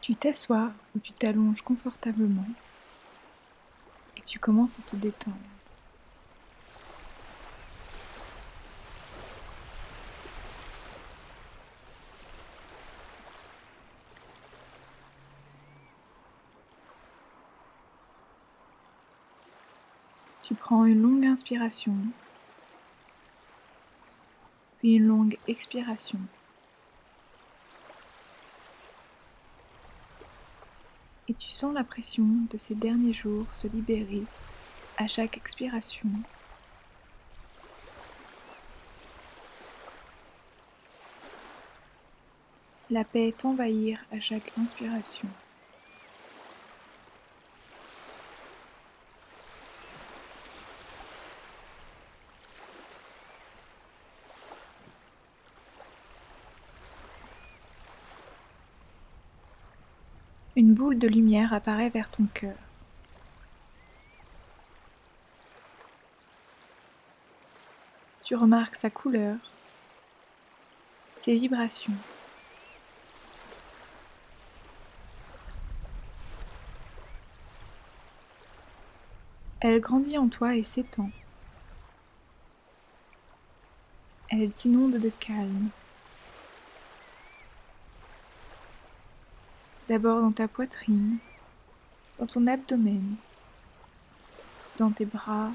Tu t'assois ou tu t'allonges confortablement et tu commences à te détendre. Tu prends une longue inspiration, puis une longue expiration. Et tu sens la pression de ces derniers jours se libérer à chaque expiration. La paix t'envahir à chaque inspiration. Une boule de lumière apparaît vers ton cœur. Tu remarques sa couleur, ses vibrations. Elle grandit en toi et s'étend. Elle t'inonde de calme. D'abord dans ta poitrine, dans ton abdomen, dans tes bras,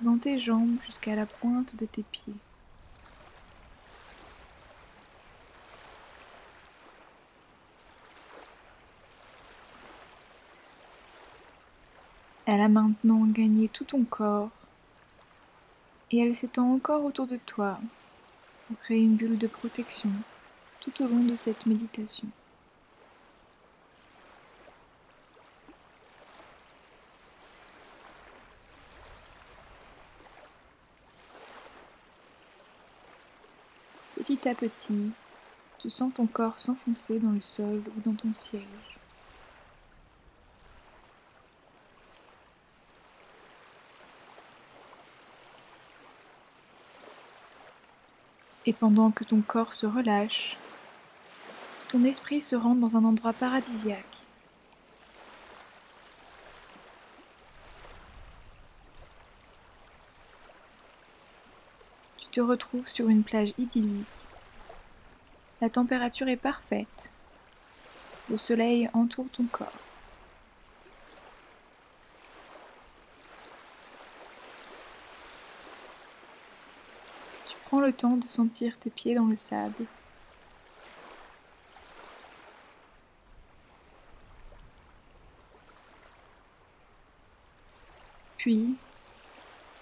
dans tes jambes jusqu'à la pointe de tes pieds. Elle a maintenant gagné tout ton corps et elle s'étend encore autour de toi pour créer une bulle de protection tout au long de cette méditation. Petit à petit, tu sens ton corps s'enfoncer dans le sol ou dans ton siège. Et pendant que ton corps se relâche, ton esprit se rend dans un endroit paradisiaque. Tu te retrouves sur une plage idyllique. La température est parfaite. Le soleil entoure ton corps. Tu prends le temps de sentir tes pieds dans le sable. Puis,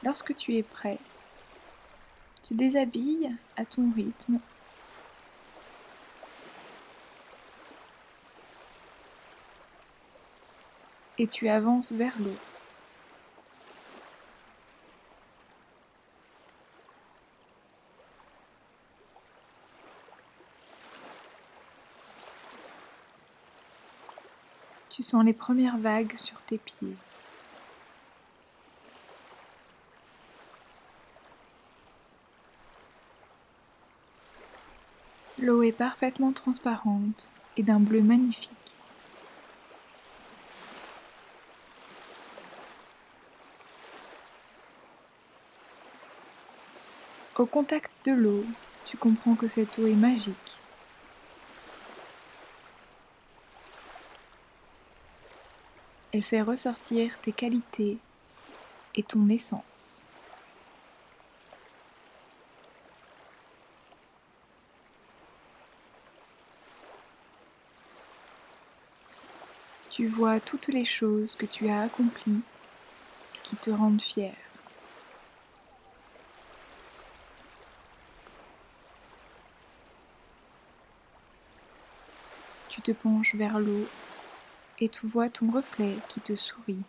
lorsque tu es prêt, tu te déshabilles à ton rythme et tu avances vers l'eau. Tu sens les premières vagues sur tes pieds. L'eau est parfaitement transparente et d'un bleu magnifique. Au contact de l'eau, tu comprends que cette eau est magique. Elle fait ressortir tes qualités et ton essence. Tu vois toutes les choses que tu as accomplies et qui te rendent fier. Tu te penches vers l'eau et tu vois ton reflet qui te sourit.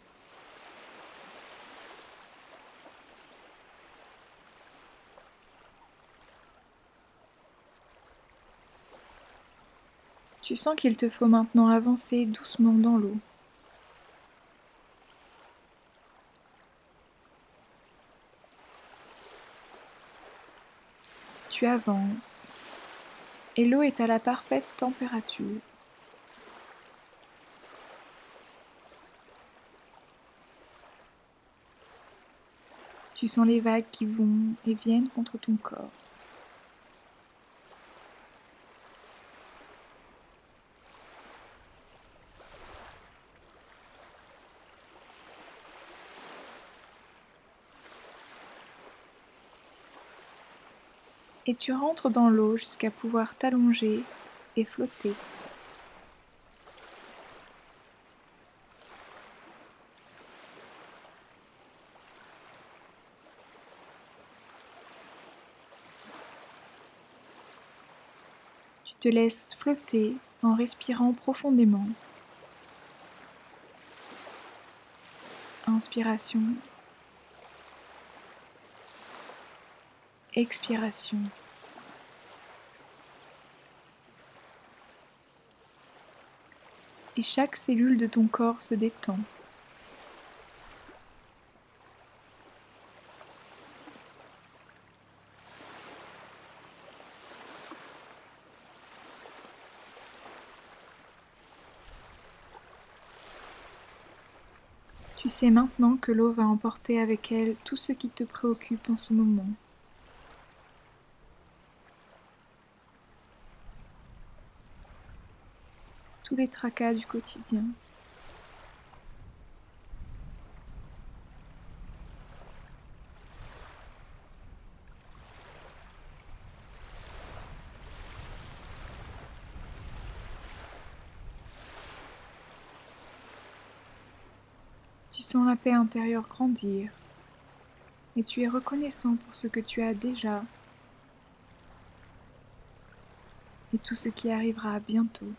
Tu sens qu'il te faut maintenant avancer doucement dans l'eau. Tu avances et l'eau est à la parfaite température. Tu sens les vagues qui vont et viennent contre ton corps. Et tu rentres dans l'eau jusqu'à pouvoir t'allonger et flotter. Tu te laisses flotter en respirant profondément. Inspiration, expiration. Et chaque cellule de ton corps se détend. Tu sais maintenant que l'eau va emporter avec elle tout ce qui te préoccupe en ce moment. Tous les tracas du quotidien. Tu sens la paix intérieure grandir et tu es reconnaissant pour ce que tu as déjà et tout ce qui arrivera bientôt.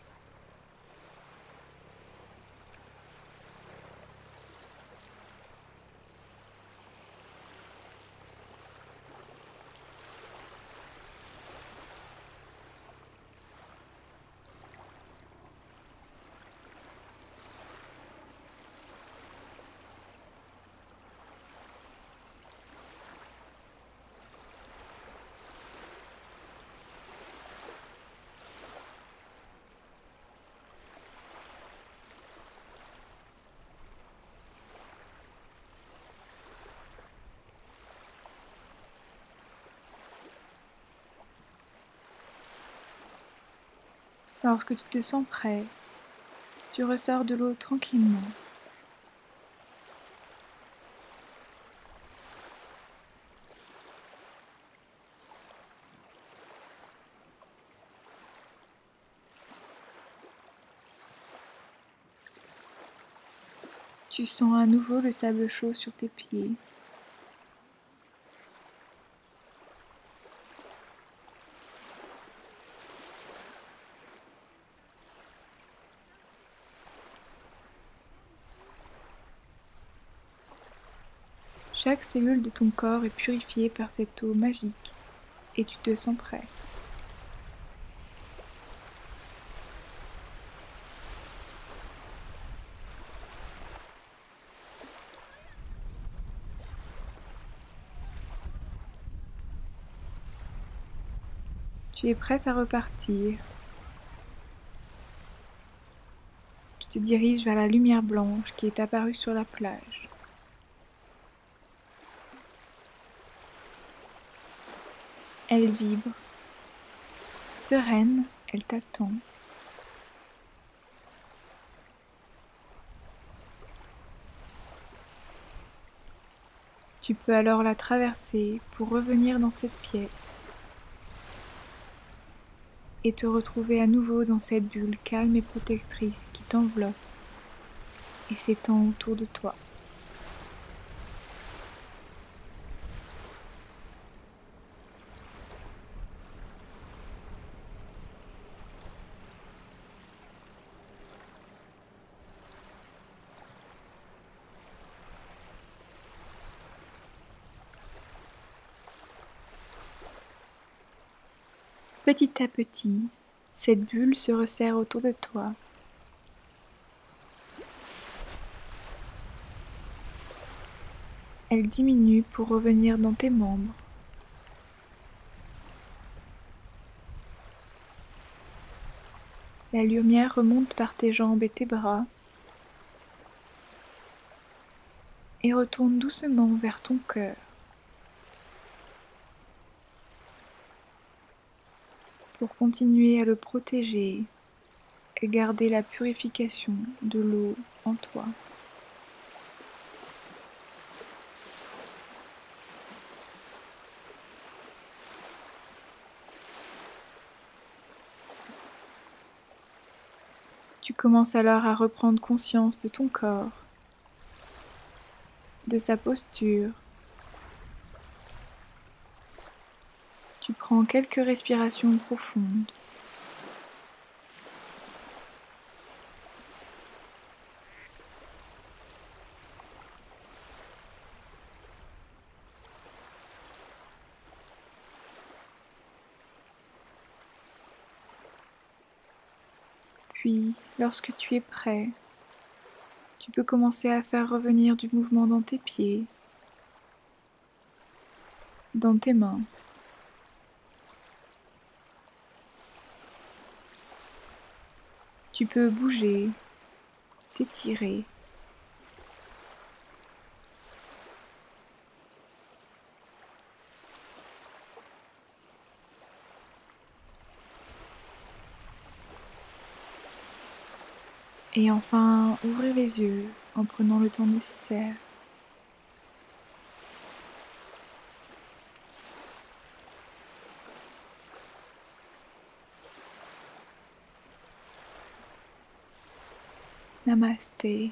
Lorsque tu te sens prêt, tu ressors de l'eau tranquillement. Tu sens à nouveau le sable chaud sur tes pieds. Chaque cellule de ton corps est purifiée par cette eau magique et tu te sens prêt. Tu es prête à repartir. Tu te diriges vers la lumière blanche qui est apparue sur la plage. Elle vibre. Sereine, elle t'attend. Tu peux alors la traverser pour revenir dans cette pièce et te retrouver à nouveau dans cette bulle calme et protectrice qui t'enveloppe et s'étend autour de toi. Petit à petit, cette bulle se resserre autour de toi. Elle diminue pour revenir dans tes membres. La lumière remonte par tes jambes et tes bras et retourne doucement vers ton cœur. pour continuer à le protéger et garder la purification de l'eau en toi. Tu commences alors à reprendre conscience de ton corps, de sa posture. Tu prends quelques respirations profondes. Puis, lorsque tu es prêt, tu peux commencer à faire revenir du mouvement dans tes pieds, dans tes mains. Tu peux bouger, t'étirer. Et enfin, ouvrir les yeux en prenant le temps nécessaire. Namasté.